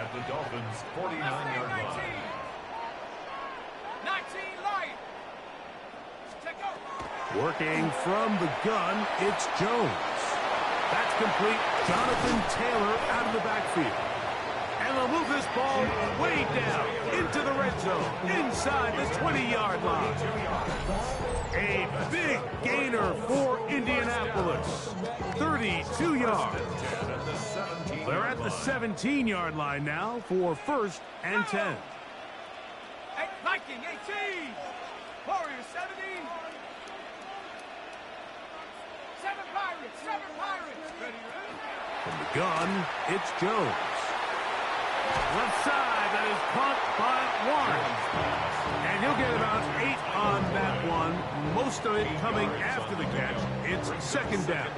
at the Dolphins' 49-yard line. 19 light. Working from the gun, it's Jones. That's complete. Jonathan Taylor out of the backfield. And they'll move this ball way down into the red zone, inside the 20-yard line. A big gainer for Indianapolis. 32 yards. They're at the 17-yard line now for 1st and 10. Viking 18. Warriors 70. 7 Pirates. From the gun, it's Jones. Left side, that is caught by Warren. And he'll get about 8 on that one. Most of it coming after the catch. It's 2nd down.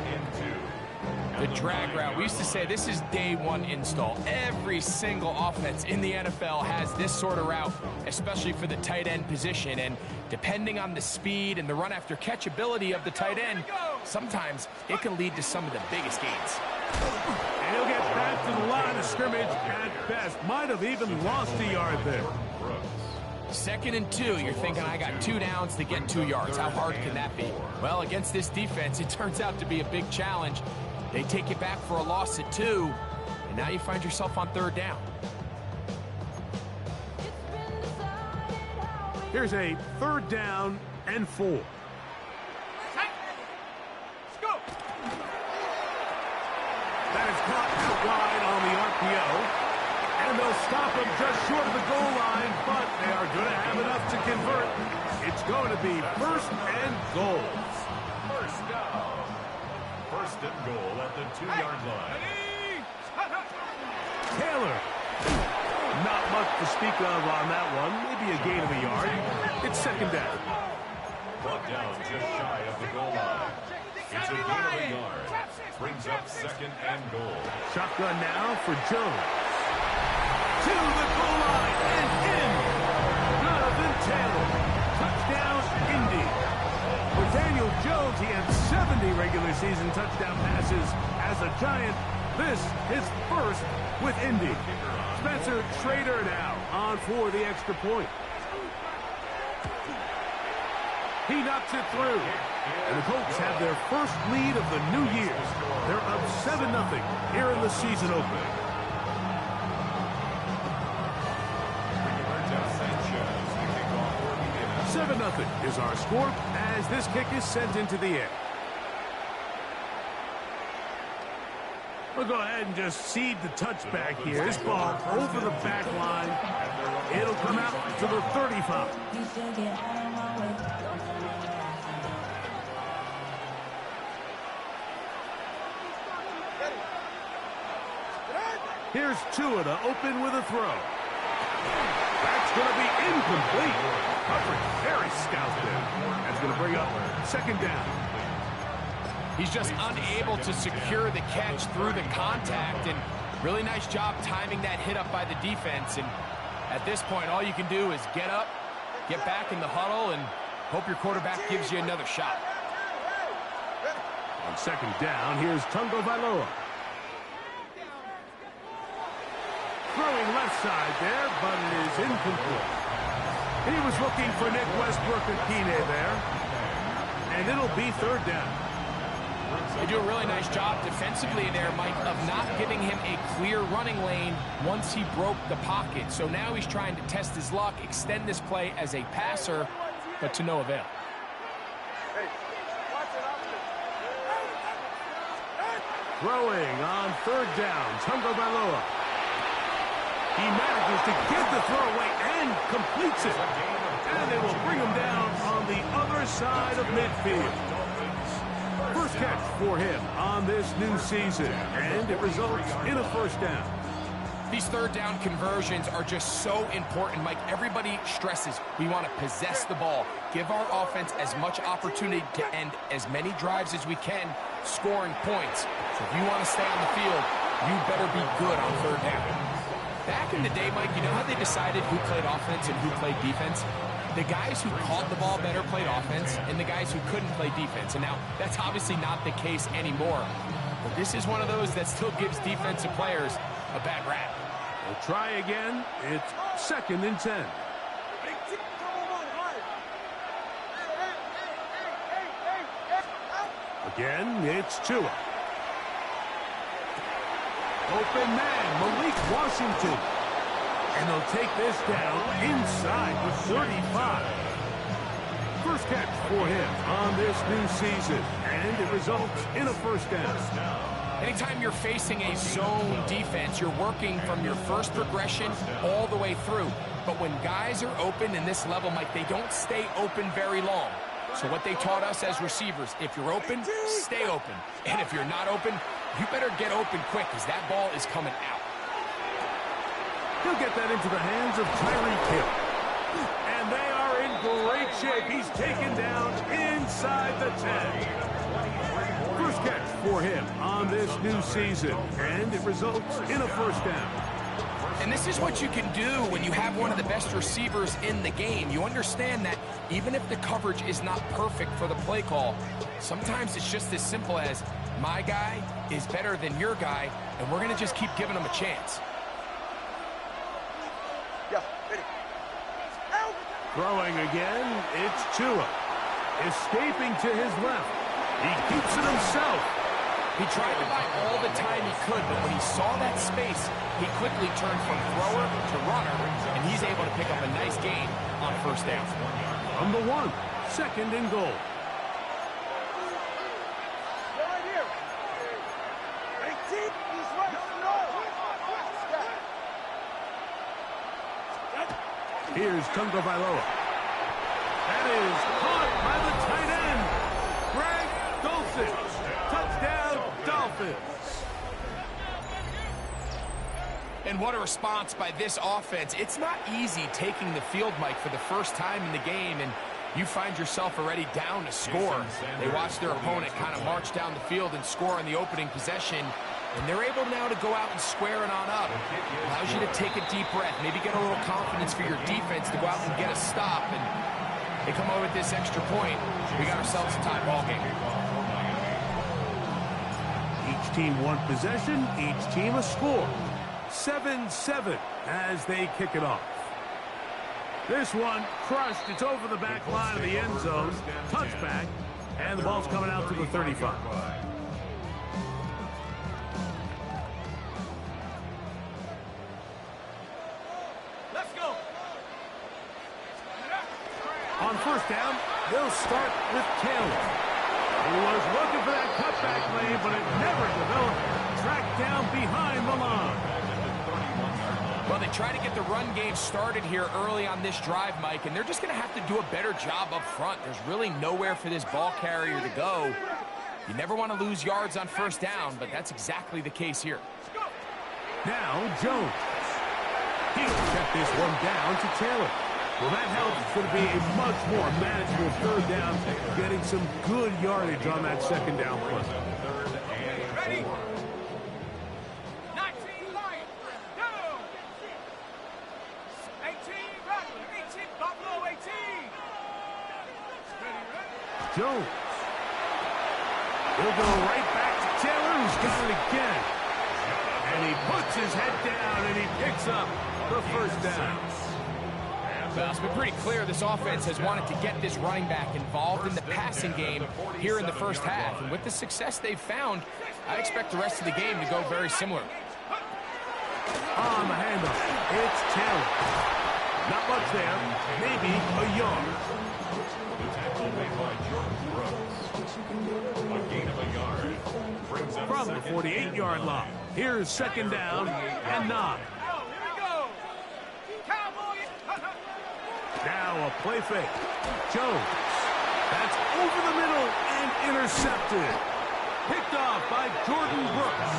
The drag route. We used to say this is day one install. Every single offense in the NFL has this sort of route, especially for the tight end position. And depending on the speed and the run after catch ability of the tight end, sometimes it can lead to some of the biggest gains. And he'll get back to the line of scrimmage at best. Might have even lost a yard there. 2nd and 2, you're thinking, I got 2 downs to get 2 yards. How hard can that be? Well, against this defense, it turns out to be a big challenge. They take you back for a loss at 2, and now you find yourself on 3rd down. Here's a 3rd down and 4. Let's go. That is caught out wide on the RPO. And they'll stop him just short of the goal line, but they are going to have enough to convert. It's going to be 1st and goal. First down. 1st and goal at the 2-yard line. Taylor. Not much to speak of on that one. Maybe a gain of a yard. It's 2nd down. Brought down just shy of the goal line. It's a gain of a yard. Brings up 2nd and goal. Shotgun now for Jones. To the goal line and in. Jonathan Taylor. Touchdown, Indy. For Daniel Jones, he had 70 regular season touchdown passes as a Giant. This is 1st with Indy. Spencer Schrader now on for the extra point. He knocks it through. And the Colts have their first lead of the new year. They're up 7-0 here in the season opener. 7-0 is our score as this kick is sent into the air. We'll go ahead and just cede the touchback here. This ball over the back line. It'll come out to the 35. Here's Tua to open with a throw. That's going to be incomplete. Coverage very stout there. That's going to bring up 2nd down. He's just unable to secure the catch through the contact, and really nice job timing that hit up by the defense. And at this point, all you can do is get up, get back in the huddle, and hope your quarterback gives you another shot. On 2nd down, here's Tungo Vailoa. Throwing left side there, but it is incomplete. He was looking for Nick Westbrook-Akine there. And it'll be 3rd down. They do a really nice job defensively there, Mike, of not giving him a clear running lane once he broke the pocket. So now he's trying to test his luck, extend this play as a passer, but to no avail. Throwing on 3rd down, Tungo Vailoa. He manages to get the throw away and completes it. And they will bring him down on the other side of midfield. First catch for him on this new season, and it results in a 1st down. These 3rd down conversions are just so important, Mike. Everybody stresses we want to possess the ball, give our offense as much opportunity to end as many drives as we can, scoring points. So if you want to stay on the field, you better be good on 3rd down. Back in the day, Mike, you know how they decided who played offense and who played defense? The guys who caught the ball better played offense, and the guys who couldn't play defense. And now, that's obviously not the case anymore. But this is one of those that still gives defensive players a bad rap. We'll try again. It's 2nd and 10. Again, it's Tua. Open man, Malik Washington. And they'll take this down inside the 35. First catch for him on this new season. And it results in a first down. Anytime you're facing a zone defense, you're working from your first progression all the way through. But when guys are open in this level, Mike, they don't stay open very long. So what they taught us as receivers, if you're open, stay open. And if you're not open, you better get open quick because that ball is coming out. He'll get that into the hands of Tyreek Hill. And they are in great shape. He's taken down inside the 10. First catch for him on this new season. And it results in a first down. And this is what you can do when you have one of the best receivers in the game. You understand that even if the coverage is not perfect for the play call, sometimes it's just as simple as my guy is better than your guy, and we're going to just keep giving him a chance. Throwing again, it's Tua. Escaping to his left. He keeps it himself. He tried to buy all the time he could, but when he saw that space, he quickly turned from thrower to runner, and he's able to pick up a nice gain on first down. From the 1, 2nd and goal. Here's Tunga Vailoa. That is caught by the tight end, Greg Dulcich. Touchdown, Dolphins. And what a response by this offense. It's not easy taking the field, Mike, for the first time in the game, and you find yourself already down to score. They watch their opponent kind of march down the field and score in the opening possession, and they're able now to go out and square it on up. Allows you to take a deep breath, maybe get a little confidence for your defense to go out and get a stop, and they come over with this extra point. We got ourselves a tie ball game. Each team one possession, each team a score. 7-7 as they kick it off. This one crushed. It's over the back line of the end zone. Touchback, and the ball's coming out to the 35. Let's go. On first down, they'll start with Taylor. He was looking for that cutback lane, but it never developed. Tracked down behind the line. Well, they try to get the run game started here early on this drive, Mike, and they're just going to have to do a better job up front. There's really nowhere for this ball carrier to go. You never want to lose yards on first down, but that's exactly the case here. Now, Jones. He'll check this one down to Taylor. Well, that helps. It's going to be a much more manageable third down, getting some good yardage on that second down play. Ready? 19 Lions. Go. 18 Rattler. 18 Buffalo. 18. Ready. Jones. He'll go right back to Taylor, who's got it again. And he puts his head down, and he picks up the first down. Well, it's been pretty clear this offense has wanted to get this running back involved in the passing game here in the first half. And with the success they've found, I expect the rest of the game to go very similar. On the handoff, it's Taylor. Not much there, maybe a yard. The tackle made by Jordan Brooks. A gain of a yard. Brings up From the 48-yard line. Here's second down and 9. Here we go. Cowboys. Now a play fake. Jones. That's over the middle and intercepted. Picked off by Jordan Brooks.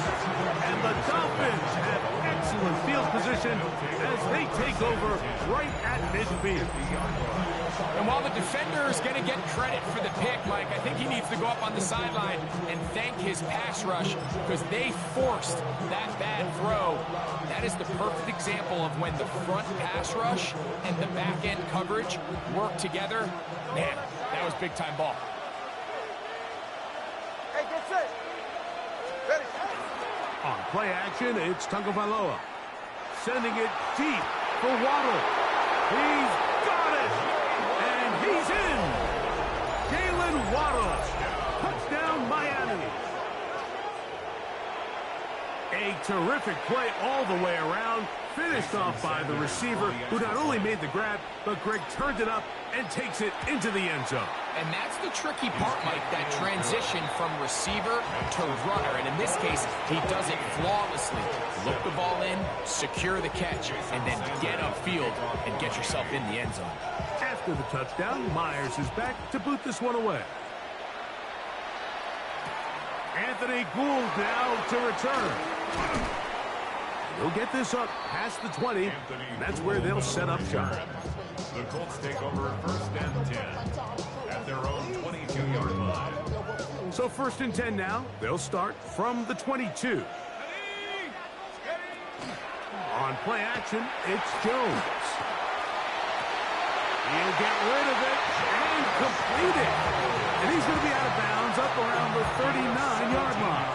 And the Dolphins have excellent field position as they take over right at midfield. And while the defender is going to get credit for the pick, Mike, I think he needs to go up on the sideline and thank his pass rush because they forced that bad throw. That is the perfect example of when the front pass rush and the back end coverage work together. Man, that was big time ball. Hey, get set. Ready. On play action, it's Tagovailoa. Sending it deep for Waddle. He's got it! And he's in! Jalen Waddle. Touchdown, Miami. A terrific play all the way around. Finished off by the receiver, who not only made the grab, but Greg turned it up and takes it into the end zone. And that's the tricky part, Mike, that transition from receiver to runner. And in this case, he does it flawlessly. Look the ball in, secure the catch, and then get upfield and get yourself in the end zone. After the touchdown, Myers is back to boot this one away. Anthony Gould now to return. He'll get this up past the 20. That's where they'll set up shop. The Colts take over 1st and 10 at their own 22-yard line. So 1st and 10 now. They'll start from the 22. On play action, it's Jones. He'll get rid of it and complete it. And he's going to be out of bounds up around the 39-yard line.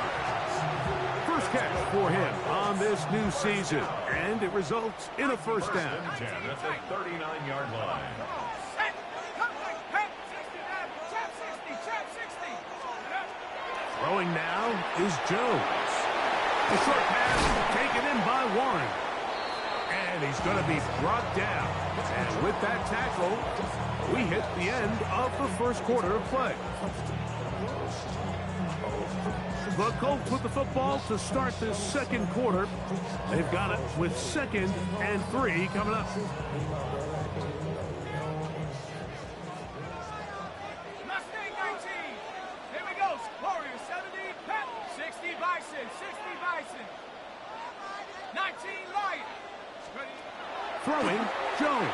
First catch for him on this new season, and it results in a 1st down. 10 at the 39-yard line. Throwing now is Jones. The short pass taken in by Warren. And he's going to be brought down. And with that tackle, we hit the end of the first quarter of play. The Colts with the football to start this second quarter. They've got it with 2nd and 3 coming up. Mustang 19. Here we go. Warriors 70. Pep 60 Bison. 60 Bison. 19 Lions. Throwing, Jones.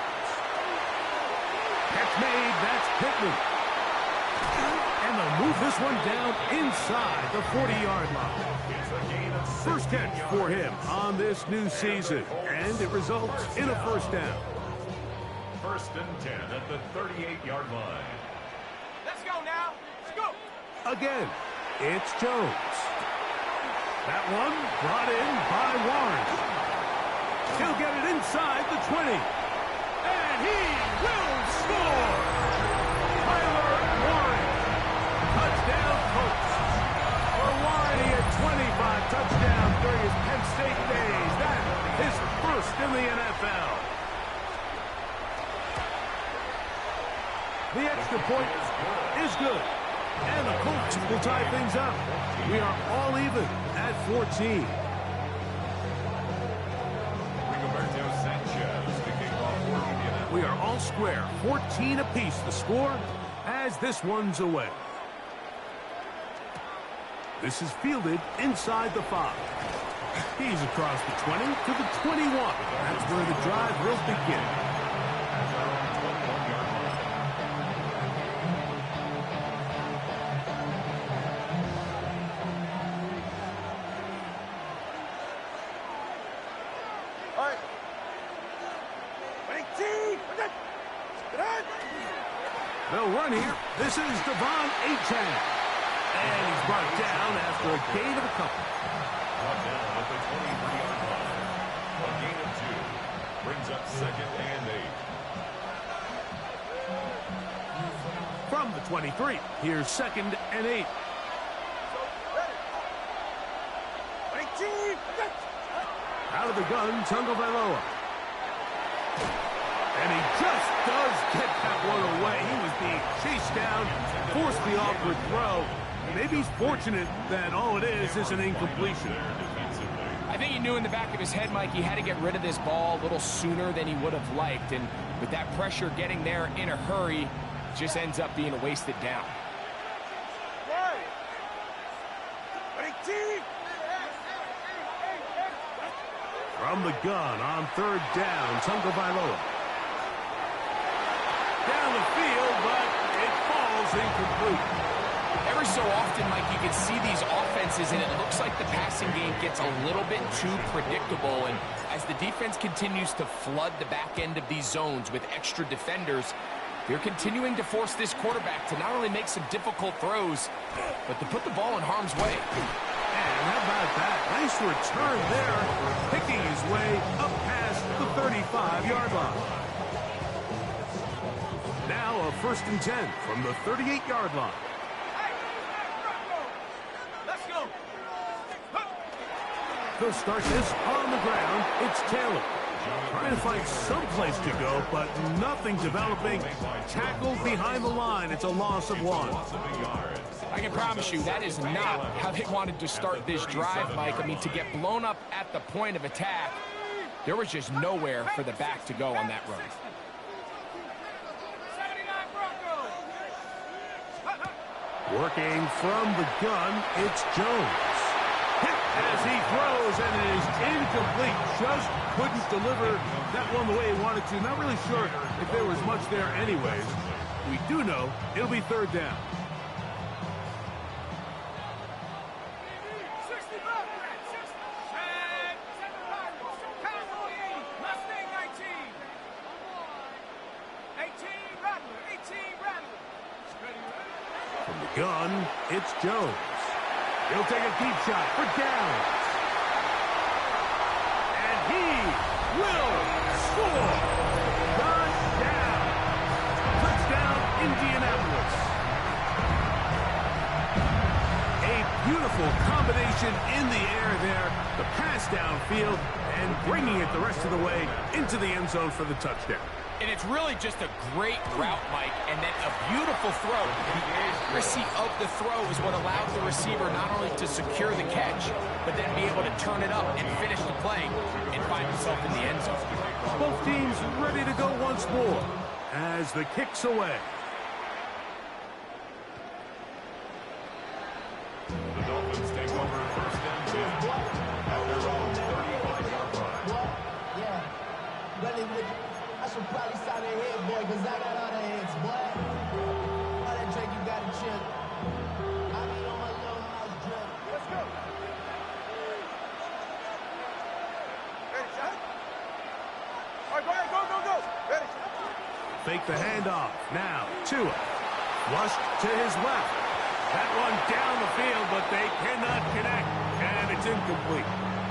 Catch made, that's Pittman. And they'll move this one down inside the 40-yard line. First catch for him on this new season, and it results in a 1st down. 1st and 10 at the 38-yard line. Let's go now. Let's go. Again, it's Jones. That one brought in by Warren. He'll get it inside the 20. And he will score! Tyler Warren. Touchdown, Colts. For Warren, he had 25 touchdowns during his Penn State days. That's his 1st in the NFL. The extra point is good. And the Colts will tie things up. We are all even at 14. We are all square, 14 apiece the score as this one's away. This is fielded inside the 5. He's across the 20 to the 21. That's where the drive will begin. They'll run here. This is Devon Achane. And he's brought down after a gain of a couple. Brought down at the 23-yard line. A gain of 2. Brings up 2nd and 8. From the 23, here's 2nd and 8. Out of the gun, Tagovailoa. And he just does get that one away. He was being chased down, forced the awkward throw. Maybe he's fortunate that all it is an incompletion. I think he knew in the back of his head, Mike, he had to get rid of this ball a little sooner than he would have liked. And with that pressure getting there in a hurry, it just ends up being a wasted down. From the gun on 3rd down, Tagovailoa. Down the field, but it falls incomplete. Every so often, Mike, you can see these offenses, and it looks like the passing game gets a little bit too predictable. And as the defense continues to flood the back end of these zones with extra defenders, they're continuing to force this quarterback to not only make some difficult throws, but to put the ball in harm's way. And how about that? Nice return there, picking his way up past the 35-yard line. Now a 1st and 10 from the 38-yard line. Let's go. They'll start this on the ground. It's Taylor. Trying to find some place to go, but nothing developing. Tackled behind the line. It's a loss of 1. I can promise you that is not how they wanted to start this drive, Mike. I mean, to get blown up at the point of attack, there was just nowhere for the back to go on that run. 79 Broncos. Working from the gun, it's Jones. Hit as he throws, and it is incomplete. Just couldn't deliver that one the way he wanted to. Not really sure if there was much there anyways. We do know it'll be 3rd down. 65. 18 Rattler. From the gun, it's Jones. He'll take a deep shot for down. And he will score. Touchdown. Touchdown, Indianapolis. A beautiful combination in the air there. The pass downfield and bringing it the rest of the way into the end zone for the touchdown. And it's really just a great route, Mike, and then a beautiful throw. The accuracy of the throw is what allowed the receiver not only to secure the catch, but then be able to turn it up and finish the play and find himself in the end zone. Both teams ready to go once more as the kick's away. The Dolphins take over 1st and 10 at their own 35-yard line. Yeah, I should probably sign a head, boy, because I got all the heads, boy. All that drink you got to chill. I be on my little house drip. Let's go. Ready, shot? All right, go ahead, go. Ready. Fake the handoff. Now, Tua. Flushed to his left. That one down the field, but they cannot connect. And it's incomplete.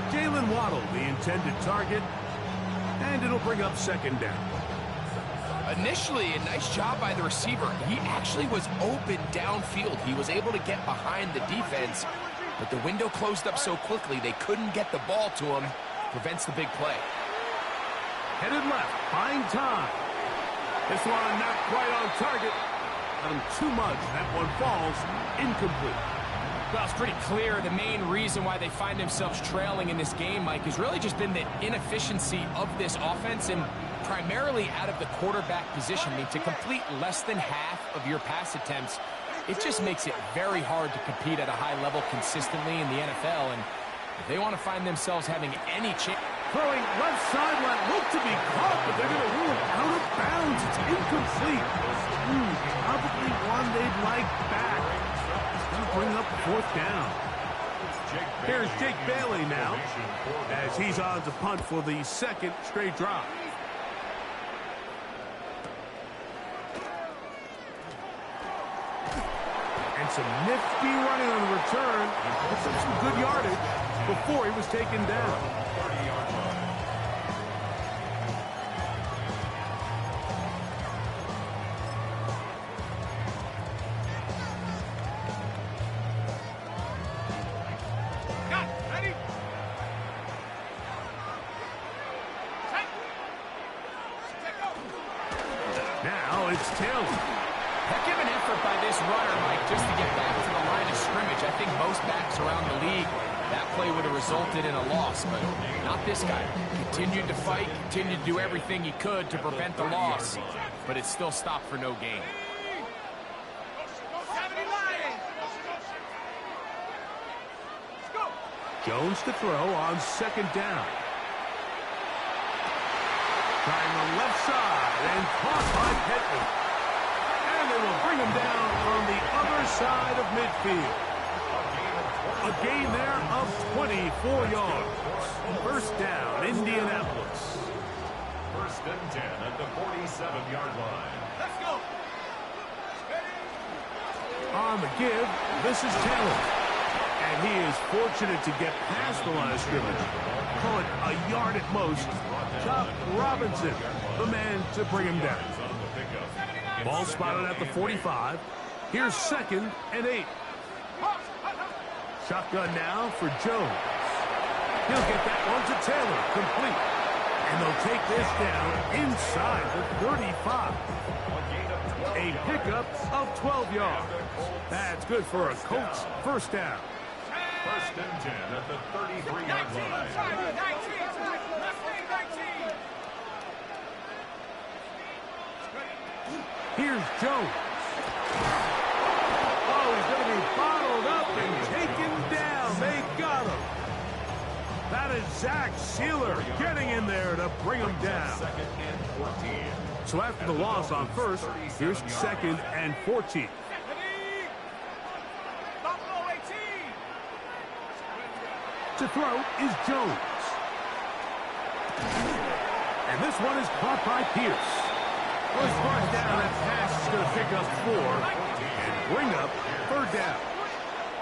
Jalen Waddle, the intended target. And it'll bring up 2nd down. Initially, a nice job by the receiver. He actually was open downfield. He was able to get behind the defense, but the window closed up so quickly they couldn't get the ball to him. Prevents the big play. Headed left, buying time. This one not quite on target. Got him too much. That one falls incomplete. Well, it's pretty clear the main reason why they find themselves trailing in this game, Mike, has really just been the inefficiency of this offense and primarily out of the quarterback position. I mean, to complete less than half of your pass attempts, it just makes it very hard to compete at a high level consistently in the NFL. And if they want to find themselves having any chance... Throwing left sideline, look to be caught, but they're going to rule it out of bounds. It's incomplete. Probably one they'd like back. It's going to bring up 4th down. Here's Jake Bailey now, as he's on to punt for the 2nd straight drive. And some nifty running on the return. Picks up some good yardage before he was taken down. 30-yard line. Got it. Ready? Set. Go. Now it's Taylor. Heck of an effort by this runner, Mike, just to get back to the line of scrimmage. I think most backs around the league, that play would have resulted in a loss, but not this guy. Continued to fight, continued to do everything he could to prevent the loss, but it still stopped for no gain. 70 Lions. Let's go. Jones to throw on 2nd down. Trying the left side and caught by Petman. And they will bring him down on the other side of midfield. A gain there of 24 yards. 1st down, Indianapolis. 1st and 10 at the 47-yard line. Let's go. On the give, this is Taylor. And he is fortunate to get past the line of scrimmage. Call it a yard at most. Chop Robinson, the man to bring him down. Ball spotted at the 45. Here's 2nd and 8. Shotgun now for Jones. He'll get that one to Taylor, complete. And they'll take this down inside the 35. A pickup of 12 yards. That's good for a Colts first down. 1st and 10 at the 33-yard line. 19. Here's Jones. Oh, he's going to be bottled up and taken down. They got him. That is Zach Sealer getting in there to bring him down. 2nd and 14. So after the loss on first, here's 2nd and 14. To throw is Jones. And this one is caught by Pierce. Well, as far as down, that pass is going to pick up 4 and bring up 3rd down.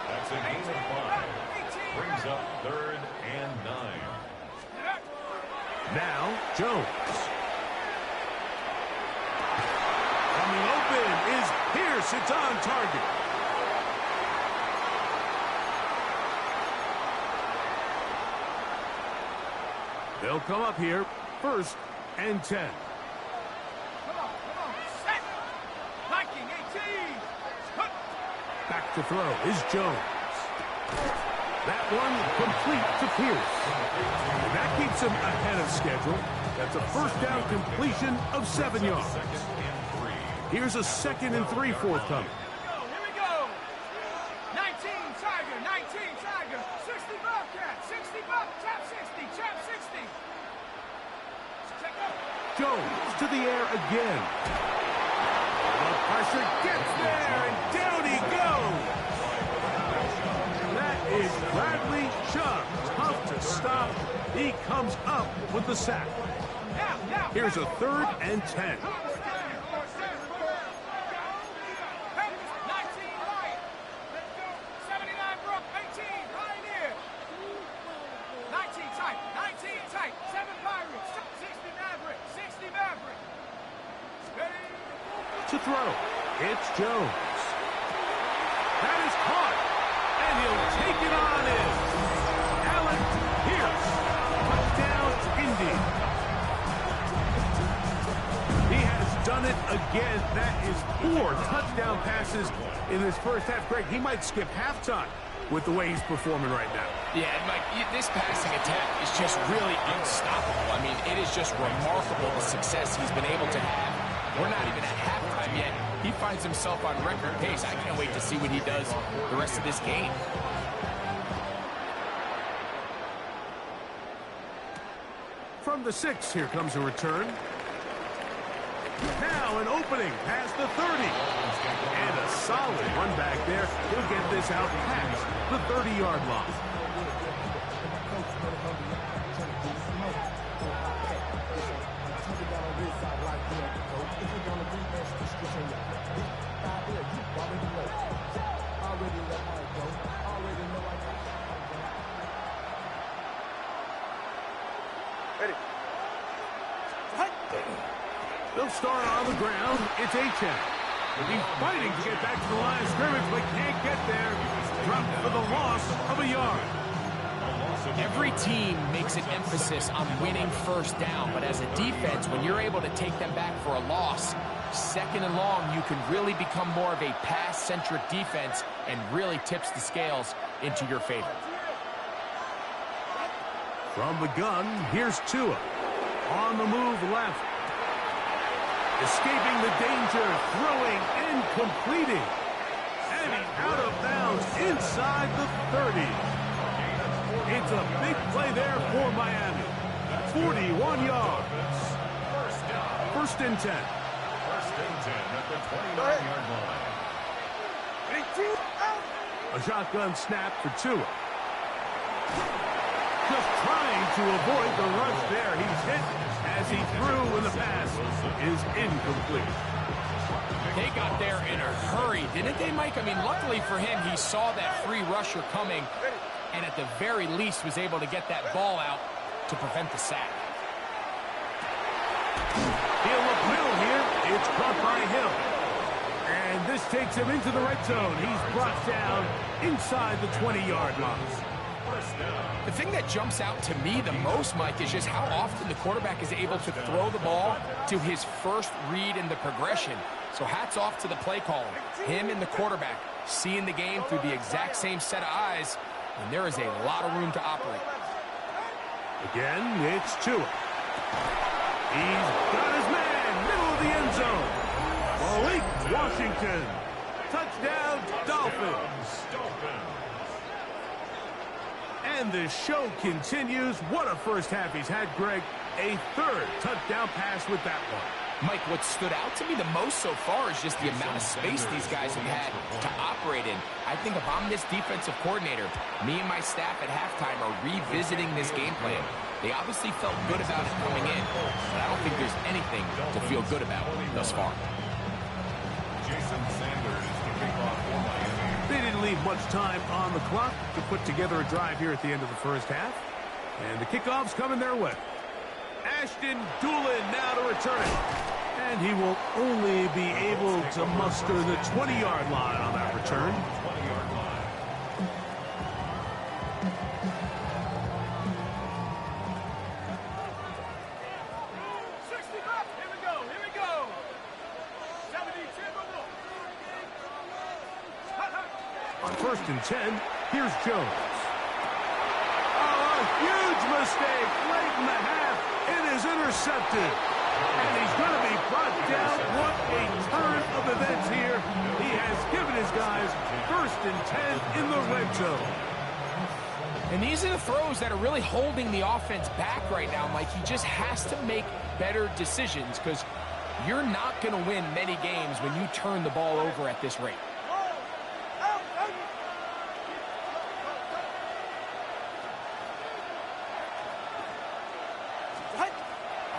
That's a gain of 5. Brings up 3rd and 9. Now, Jones. Coming open is Pierce. It's on target. They'll come up here, 1st and 10. Come on, set. Viking 18. Back to throw is Jones. That one complete to Pierce. And that keeps him ahead of schedule. That's a first down completion of 7 yards. Here's a 2nd and 3 forthcoming. Here we go. 19 Tiger, 19 Tiger. 60 Bobcat, 60 Bobcat, 60, Chap 60. Check out. Jones to the air again. The pressure gets there, and down he goes. That is Bradley Chubb. Tough to stop. He comes up with the sack. Now. Here's a 3rd and 10. 19 right. 79 Brook, 18 Pioneer. 19 tight, 7 Pirates, 60 Maverick, 60 Maverick. Ready? To throw, it's Jones. That is caught, and he'll take it on in. Allen Pierce, touchdown Indy. He has done it again. That is 4 touchdown passes in this first half. Greg, he might skip halftime with the way he's performing right now. Yeah, and Mike, this passing attack is just really unstoppable. I mean, it is just remarkable the success he's been able to have. We're not even at halftime yet. He finds himself on record pace. I can't wait to see what he does the rest of this game. From the 6, here comes a return. Now an opening past the 30. And a solid run back there. He'll get this out past the 30-yard line. They'll start on the ground. It's Achane. He's fighting to get back to the line of scrimmage, but can't get there. Dropped for the loss of a yard. Every team makes an emphasis on winning first down, but as a defense, when you're able to take them back for a loss, 2nd and long, you can really become more of a pass-centric defense and really tips the scales into your favor. From the gun, here's Tua. On the move left. Escaping the danger, throwing and completing. And he's out of bounds inside the 30. It's a big play there for Miami. 41 yards. 1st and 10. 1st and 10 at the 29-yard line. A shotgun snap for Tua. Just trying to avoid the rush there. He's hit as he threw when the pass is incomplete. They got there in a hurry, didn't they, Mike? I mean, luckily for him, he saw that free rusher coming, and at the very least was able to get that ball out to prevent the sack. He'll look middle here. It's caught by Hill. And this takes him into the red zone. He's brought down inside the 20-yard line. The thing that jumps out to me the most, Mike, is just how often the quarterback is able to throw the ball to his first read in the progression. So hats off to the play caller. Him and the quarterback seeing the game through the exact same set of eyes, and there is a lot of room to operate. Again, it's Tua. He's got his man, middle of the end zone. Malik Washington. Touchdown, Dolphins. And the show continues. What a first half he's had, Greg. A third touchdown pass with that one. Mike, what stood out to me the most so far is just the amount of space these guys have had to operate in. I think if I'm this defensive coordinator, me and my staff at halftime are revisiting this game plan. They obviously felt good about it coming in, but I don't think there's anything to feel good about thus far. Jason Sanders to kick off for Miami. They didn't leave much time on the clock to put together a drive here at the end of the first half. And the kickoff's coming their way. Ashton Doolin now to return it. And he will only be able to muster the 20-yard line on that return. 20-yard line. Here we go. Here we go. 70, On 1st and 10, here's Jones. Oh, a huge mistake late in the half. It is intercepted. And he's going to be brought down. What a turn of events here. He has given his guys 1st and 10 in the red zone. And these are the throws that are really holding the offense back right now, Mike. He just has to make better decisions because you're not going to win many games when you turn the ball over at this rate.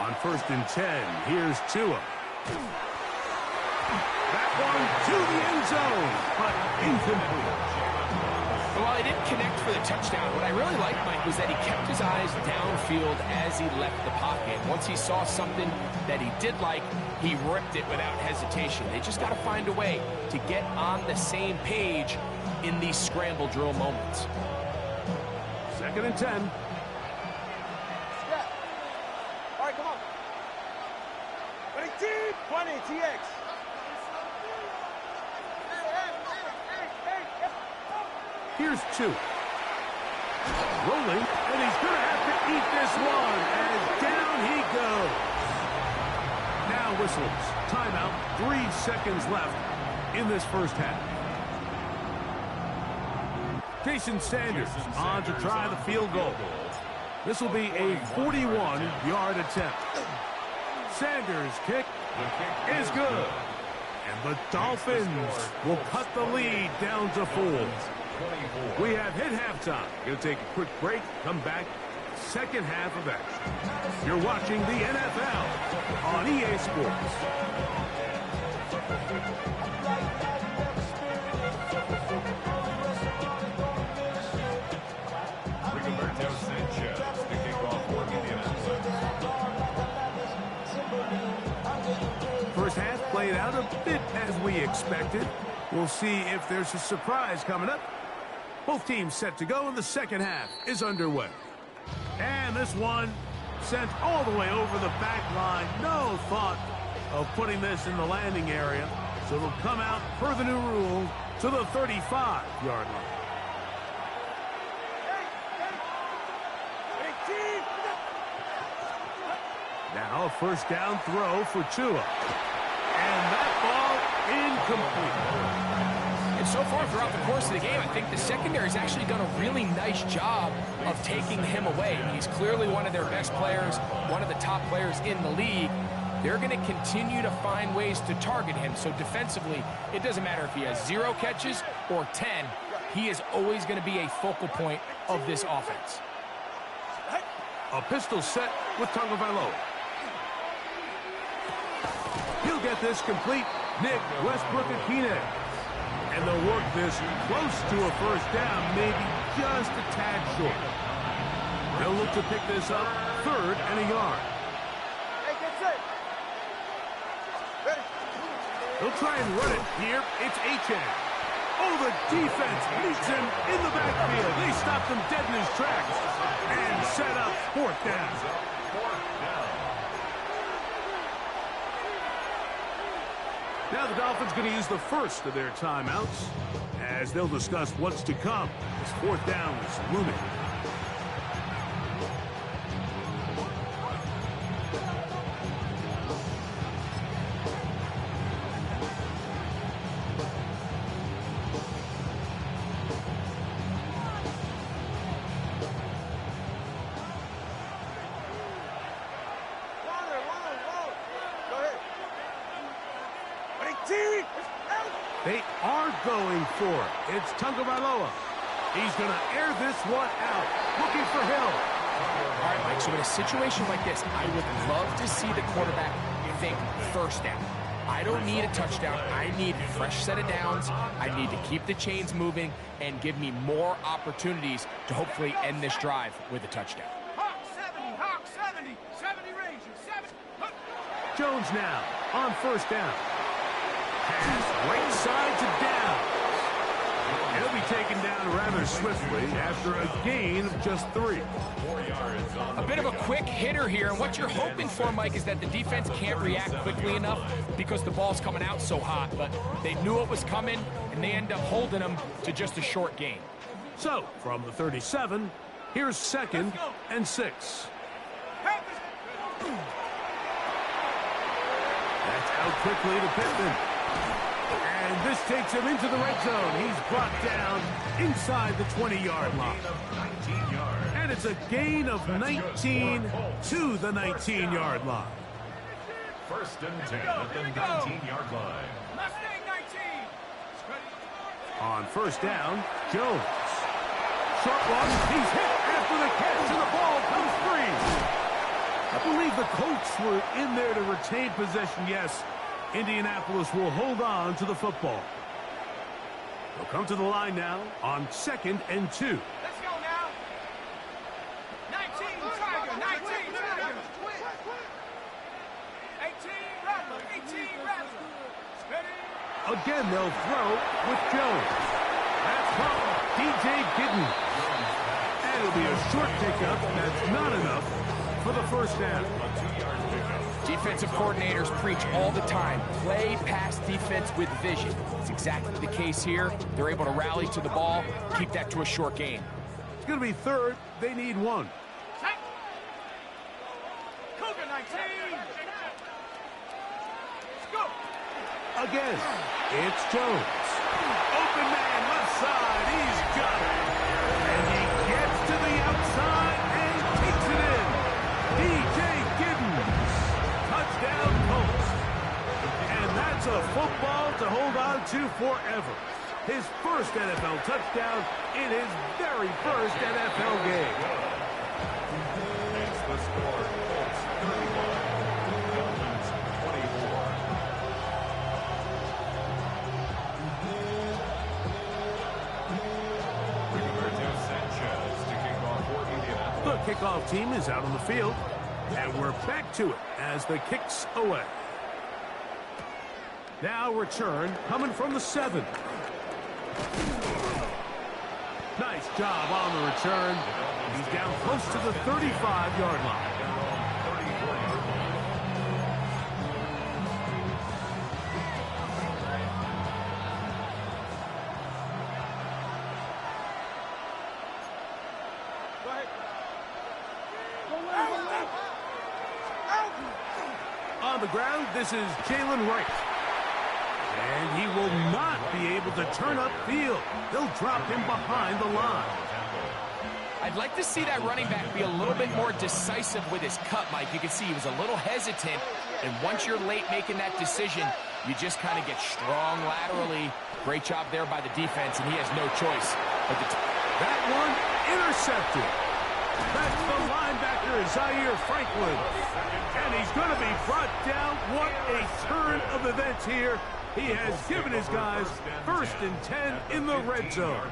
On 1st and 10, here's Tua. That one to the end zone, but incomplete. While he didn't connect for the touchdown, what I really liked, Mike, was that he kept his eyes downfield as he left the pocket. Once he saw something that he did like, he ripped it without hesitation. They just got to find a way to get on the same page in these scramble drill moments. 2nd and 10. All right, come on. 20, TX. Here's Tua. Rolling, and he's going to have to eat this one, as down he goes. Now whistles. Timeout, 3 seconds left in this first half. Jason Sanders on to try the field goal. This will be a 41-yard attempt. Sanders' kick is good. And the Dolphins will cut the lead down to 4. We have hit halftime. Going to take a quick break, come back, second half of action. You're watching the NFL on EA Sports. Rigoberto Sanchez to kick off for Indianapolis. First half played out a bit as we expected. We'll see if there's a surprise coming up. Both teams set to go, and the second half is underway. And this one sent all the way over the back line. No thought of putting this in the landing area. So it'll come out, per the new rule, to the 35-yard line. Now a first down throw for Tua. And that ball incomplete. And so far throughout the course of the game, I think the secondary has actually done a really nice job of taking him away. He's clearly one of their best players, one of the top players in the league. They're going to continue to find ways to target him. So defensively, it doesn't matter if he has 0 catches or 10. He is always going to be a focal point of this offense. A pistol set with Tagovailoa. He'll get this complete Nick Westbrook-Akine. And they'll work this close to a first down, maybe just a tad short. They'll look to pick this up, 3rd and a yard. Hey, get set. Ready? They'll try and run it here. It's Achane. Oh, the defense meets him in the backfield. They stopped him dead in his tracks and set up 4th down. Now the Dolphins going to use the first of their timeouts as they'll discuss what's to come as 4th down is looming. They are going for it. It's Tagovailoa. He's going to air this one out, looking for Hill. All right, Mike, so in a situation like this, I would love to see the quarterback think first down. I don't need a touchdown. I need a fresh set of downs. I need to keep the chains moving and give me more opportunities to hopefully end this drive with a touchdown. Hawk 70, 70 Rangers, 70. Jones now on 1st down. Pass right side to Downs. He'll be taken down rather swiftly after a gain of just 3. A bit of a quick hitter here, and what you're hoping for, Mike, is that the defense can't react quickly enough because the ball's coming out so hot, but they knew it was coming, and they end up holding them to just a short gain. So, from the 37, here's 2nd and 6. That's out quickly to Pittman. And this takes him into the red zone. He's brought down inside the 20-yard line. And it's a gain of 19 to the 19-yard line. 1st and 10 at the 19-yard line. Mustang 19. On 1st down, Jones. Short one, he's hit after the catch, and the ball comes free. I believe the Colts were in there to retain possession, yes. Indianapolis will hold on to the football. They'll come to the line now on 2nd and 2. Let's go now. 19 Tiger, 19 Tiger. 18 Rattler, 18 Rattler. Ready? Again, they'll throw with Jones. That's from DJ Gidden. And it'll be a short pickup. That's not enough for the 1st down. Defensive coordinators preach all the time, play pass defense with vision. It's exactly the case here. They're able to rally to the ball, keep that to a short gain. It's going to be 3rd. They need 1. Check. Cougar 19. Let's go. Again, it's Jones. Open man, left side. He's got it. And he gets to the outside and takes it in. DJ Giddens. Touchdown Colts. And that's a football to hold on to forever. His first NFL touchdown in his very first NFL game. Makes the score. Colts 31, Dolphins 24. Roberto Sanchez to kick off for Indianapolis. The kickoff team is out on the field. And we're back to it as the kick's away. Now return coming from the 7. Nice job on the return. He's down close to the 35-yard line. On the ground, this is Jalen Wright. And he will not be able to turn upfield. They'll drop him behind the line. I'd like to see that running back be a little bit more decisive with his cut, Mike. You can see he was a little hesitant, and once you're late making that decision, you just kind of get strong laterally. Great job there by the defense, and he has no choice. But that one intercepted. That's the linebacker, Zaire Franklin. And he's going to be brought down. What a turn of events here He has given his guys first and 10 in the red zone.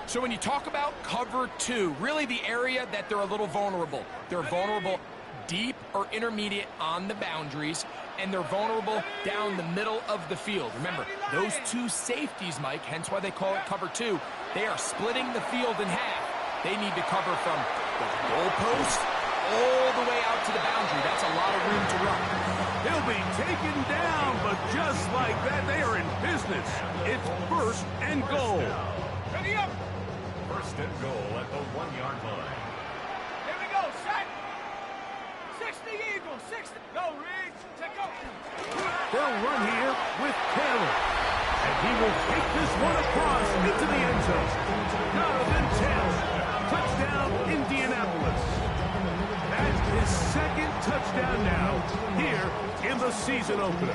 So when you talk about cover two, really the area that they're a little vulnerable. They're vulnerable deep or intermediate on the boundaries, and they're vulnerable down the middle of the field. Remember, those two safeties, Mike, hence why they call it cover two, they are splitting the field in half. They need to cover from the goalpost all the way out to the boundary. That's a lot of room to run. He'll be taken down, but just like that, they are in business. It's first and goal. Ready up. First and goal at the 1-yard line. Here we go, set. 60 Eagles, 60. Go, Riggs. Take up. They'll run here with Taylor. And he will take this one across into the end zone. Jonathan Taylor. Touchdown, Indianapolis. That's his second touchdown now here in the season opener.